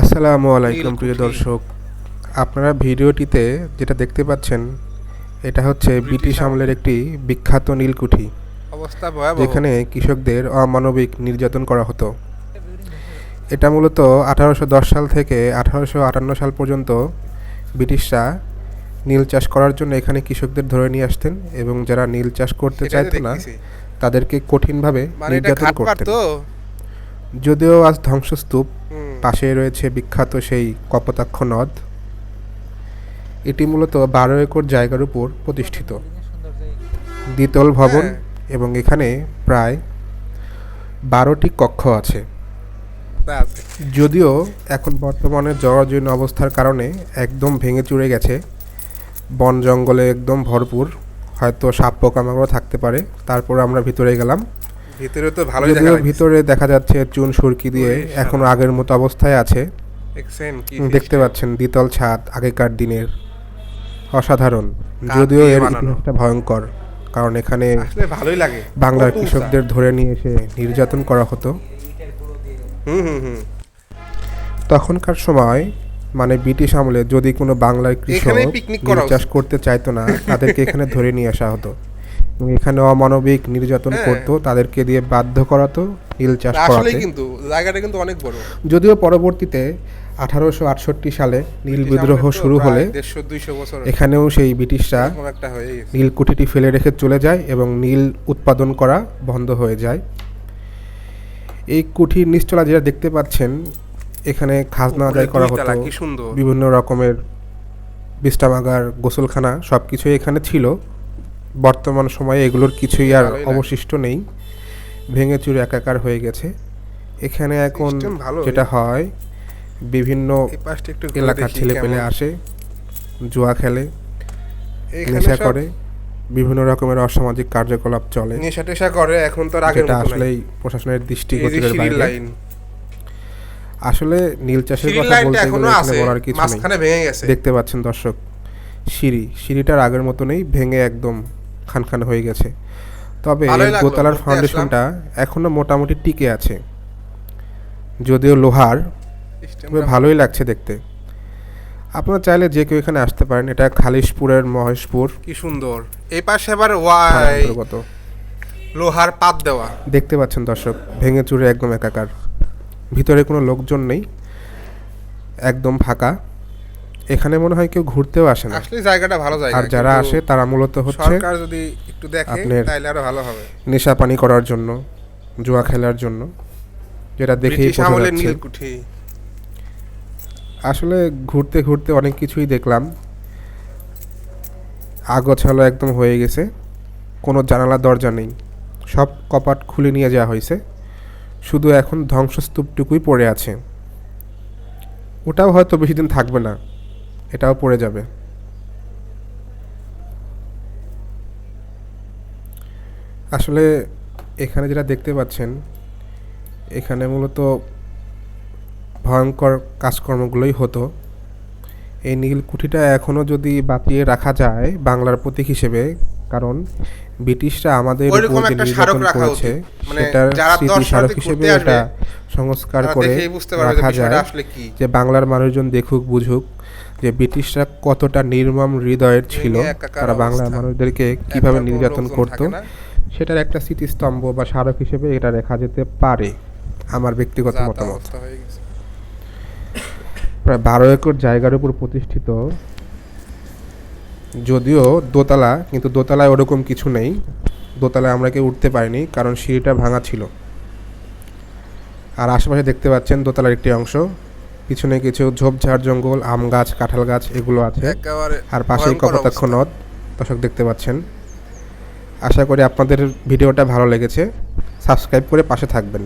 আসসালামু আলাইকুম প্রিয় দর্শক, আপনারা ভিডিওটিতে যেটা দেখতে পাচ্ছেন এটা হচ্ছে ব্রিটিশ আমলের একটি বিখ্যাত নীলকুঠি, অবস্থা ভয়াবহ। যেখানে কৃষকদের অমানবিক নির্যাতন করা হতো। এটা মূলত 1810 সাল থেকে 1858 সাল পর্যন্ত ব্রিটিশরা নীল চাষ করার জন্য এখানে কৃষকদের ধরে নিয়ে আসতেন এবং যারা নীল চাষ করতে চাইতো না তাদেরকে কঠিনভাবে নির্যাতন করতেন। যদিও আজ ধ্বংসস্তূপ, পাশে রয়েছে বিখ্যাত সেই কপোতাক্ষ নদ। এটি মূলত 12 একর জায়গার উপর প্রতিষ্ঠিত দ্বিতল ভবন এবং এখানে প্রায় 12টি কক্ষ আছে। যদিও এখন বর্তমানে জরাজীর্ণ অবস্থার কারণে একদম ভেঙে চুরে গেছে, বন জঙ্গলে একদম ভরপুর, হয়তো সাপ পোকামাকড় থাকতে পারে। তারপর আমরা ভিতরে গেলাম, ভিতরে তো ভালোই দেখা যদিও যাচ্ছে। ভিতরে দেখা যাচ্ছে চুন সুরকি দিয়ে এখনো আগের মতো অবস্থায় আছে। দেখতে পাচ্ছেন দ্বিতল ছাদ, আগেকার দিনের, অসাধারণ। যদিও এর ইতিহাসটা ভয়ঙ্কর, কারণ এখানে আসলে ভালোই লাগে। বাংলার কৃষকদের ধরে নিয়ে এসে নির্যাতন করা হতো। তখনকার সময় মানে ব্রিটিশ আমলে যদি কোনো বাংলার কৃষক নীল চাষ করতে চাইতো না তাদেরকে এখানে ধরে নিয়ে আসা হতো এবং এখানে অমানবিক নির্যাতন করতো, তাদেরকে দিয়ে বাধ্য করাতো নীল চাষ করাতে। কিন্তু জায়গাটা কিন্তু অনেক বড়। যদিও পরবর্তীতে 1868 সালে নীল বিদ্রোহ শুরু হলে এখানেও সেই ব্রিটিশরা নীল কুঠিটি ফেলে রেখে চলে যায় এবং নীল উৎপাদন করা বন্ধ হয়ে যায়। এই কুঠির নিচতলা যেটা দেখতে পাচ্ছেন, এখানে খাজনা আদায় করা হতো, বিভিন্ন রকমের বিশ্রামাগার, গোসলখানা সব কিছুই এখানে ছিল। বর্তমান সময়ে এগুলোর কিছুই আর অবশিষ্ট নেই, ভেঙে চুরে একাকার হয়ে গেছে। এখানে এখন যেটা হয়, বিভিন্ন এলাকার ছেলেপেলে আসে, জুয়া খেলে, নেশা করে, বিভিন্ন রকমের অসামাজিক কার্যকলাপ চলে। নেশা করে এখন তো আগের মতো আসলেই প্রশাসনের দৃষ্টিগোচরের বাইরে। আসলে নীল চাষের কথা বলতে গেলে এখানে বলার কিছু নেই। দেখতে পাচ্ছেন দর্শক, সিঁড়িটার আগের মতো নেই, ভেঙে একদম খানখান হয়ে গেছে। তবে দোতলার ফাউন্ডেশনটা এখনো মোটামুটি টিকে আছে, যদিও লোহার, তবে ভালোই লাগছে দেখতে। আপনারা চাইলে যে কেউ এখানে আসতে পারেন। এটা খালিশপুরের মহেশপুর। কি সুন্দর। এই পাশে আবার লোহার পাত দেওয়া দেখতে পাচ্ছেন দর্শক, ভেঙে চুরে একদম একাকার। ভিতরে কোনো লোকজন নেই, একদম ফাঁকা। এখানে মনে হয় কেউ ঘুরতেও আসে না। আসলে জায়গাটা ভালো জায়গা, আর যারা আসে তারা মূলত হচ্ছে সরকার যদি একটু দেখে তাহলে আরো ভালো হবে। নেশা পানি করার জন্য, জুয়া খেলার জন্য, যেটা দেখেই বোঝা যাচ্ছে। আসলে ঘুরতে ঘুরতে অনেক কিছুই দেখলাম। আগোছালো একদম হয়ে গেছে, কোনো জানালা দরজা নেই, সব কপাট খুলে নিয়ে যাওয়া হয়েছে। শুধু এখন ধ্বংসস্তূপটুকুই পড়ে আছে। ওটাও হয়তো বেশি দিন থাকবে না, এটাও পড়ে যাবে। আসলে এখানে যেটা দেখতে পাচ্ছেন, এখানে মূলত ভয়ঙ্কর কাজকর্মগুলোই হতো। এই নীল কুঠিটা এখনও যদি বাঁচিয়ে রাখা যায় বাংলার প্রতীক হিসেবে, কারণ ব্রিটিশরা আমাদের উপর যে নির্যাতন করেছে সেটার স্মৃতি স্মারক হিসেবে এটা সংস্কার করে রাখা যায়, যে বাংলার মানুষজন দেখুক, বুঝুক যে ব্রিটিশরা কতটা নির্মম হৃদয়ের ছিল, তারা বাংলার মানুষদেরকে কিভাবে নির্যাতন করত। সেটার একটা স্মৃতিস্তম্ভ বা স্মারক হিসেবে এটা রেখা যেতে পারে, আমার ব্যক্তিগত মতামত। প্রায় 12 একর জায়গার উপর প্রতিষ্ঠিত, যদিও দোতলা, কিন্তু দোতলায় ওরকম কিছু নেই। দোতলায় আমরা কেউ উঠতে পারিনি, কারণ সিঁড়িটা ভাঙা ছিল। আর আশেপাশে দেখতে পাচ্ছেন দোতলার একটি অংশ, পিছনে কিছু ঝোপঝাড় জঙ্গল, আম গাছ, কাঁঠাল গাছ এগুলো আছে, আর পাশেই কপোতাক্ষ নদ দর্শক দেখতে পাচ্ছেন। আশা করি আপনাদের ভিডিওটা ভালো লেগেছে। সাবস্ক্রাইব করে পাশে থাকবেন।